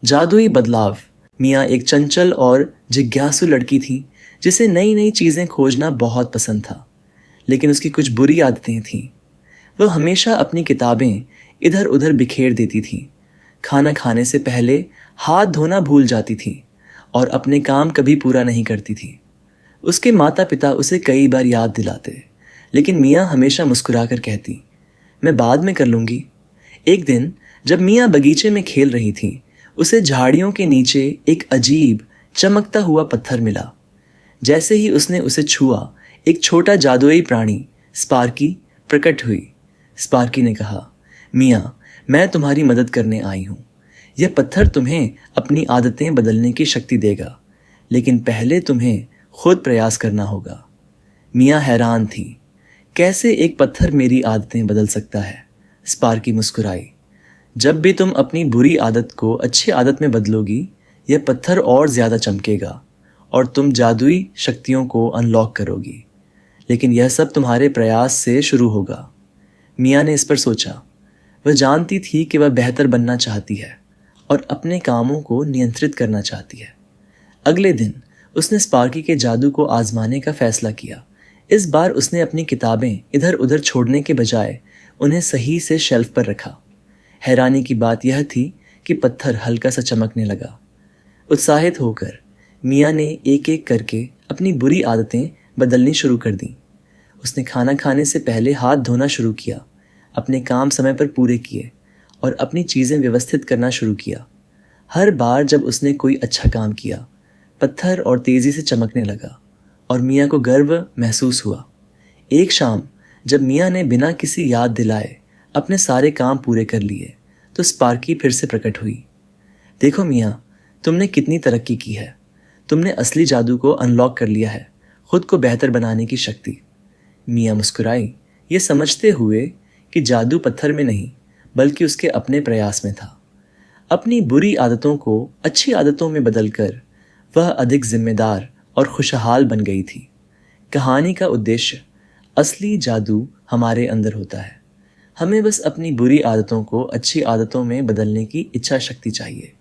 जादुई बदलाव। मियाँ एक चंचल और जिज्ञासु लड़की थी जिसे नई नई चीज़ें खोजना बहुत पसंद था। लेकिन उसकी कुछ बुरी आदतें थीं। वह हमेशा अपनी किताबें इधर उधर बिखेर देती थी, खाना खाने से पहले हाथ धोना भूल जाती थी और अपने काम कभी पूरा नहीं करती थी। उसके माता पिता उसे कई बार याद दिलाते, लेकिन मियाँ हमेशा मुस्कुराकर कहती, मैं बाद में कर लूँगी। एक दिन जब मियाँ बगीचे में खेल रही थी, उसे झाड़ियों के नीचे एक अजीब चमकता हुआ पत्थर मिला। जैसे ही उसने उसे छुआ, एक छोटा जादुई प्राणी स्पार्की प्रकट हुई। स्पार्की ने कहा, मियाँ, मैं तुम्हारी मदद करने आई हूँ। यह पत्थर तुम्हें अपनी आदतें बदलने की शक्ति देगा, लेकिन पहले तुम्हें खुद प्रयास करना होगा। मियाँ हैरान थी, कैसे एक पत्थर मेरी आदतें बदल सकता है? स्पार्की मुस्कुराई, जब भी तुम अपनी बुरी आदत को अच्छी आदत में बदलोगी, यह पत्थर और ज़्यादा चमकेगा और तुम जादुई शक्तियों को अनलॉक करोगी। लेकिन यह सब तुम्हारे प्रयास से शुरू होगा। मियाँ ने इस पर सोचा। वह जानती थी कि वह बेहतर बनना चाहती है और अपने कामों को नियंत्रित करना चाहती है। अगले दिन उसने स्पार्की के जादू को आजमाने का फैसला किया। इस बार उसने अपनी किताबें इधर उधर छोड़ने के बजाय उन्हें सही से शेल्फ पर रखा। हैरानी की बात यह थी कि पत्थर हल्का सा चमकने लगा। उत्साहित होकर मियाँ ने एक एक करके अपनी बुरी आदतें बदलनी शुरू कर दी। उसने खाना खाने से पहले हाथ धोना शुरू किया, अपने काम समय पर पूरे किए और अपनी चीज़ें व्यवस्थित करना शुरू किया। हर बार जब उसने कोई अच्छा काम किया, पत्थर और तेज़ी से चमकने लगा और मियाँ को गर्व महसूस हुआ। एक शाम जब मियाँ ने बिना किसी याद दिलाए अपने सारे काम पूरे कर लिए, तो स्पार्की फिर से प्रकट हुई। देखो मियाँ, तुमने कितनी तरक्की की है। तुमने असली जादू को अनलॉक कर लिया है, खुद को बेहतर बनाने की शक्ति। मियाँ मुस्कुराई, ये समझते हुए कि जादू पत्थर में नहीं बल्कि उसके अपने प्रयास में था। अपनी बुरी आदतों को अच्छी आदतों में बदलकर वह अधिक जिम्मेदार और खुशहाल बन गई थी। कहानी का उद्देश्य, असली जादू हमारे अंदर होता है। हमें बस अपनी बुरी आदतों को अच्छी आदतों में बदलने की इच्छा शक्ति चाहिए।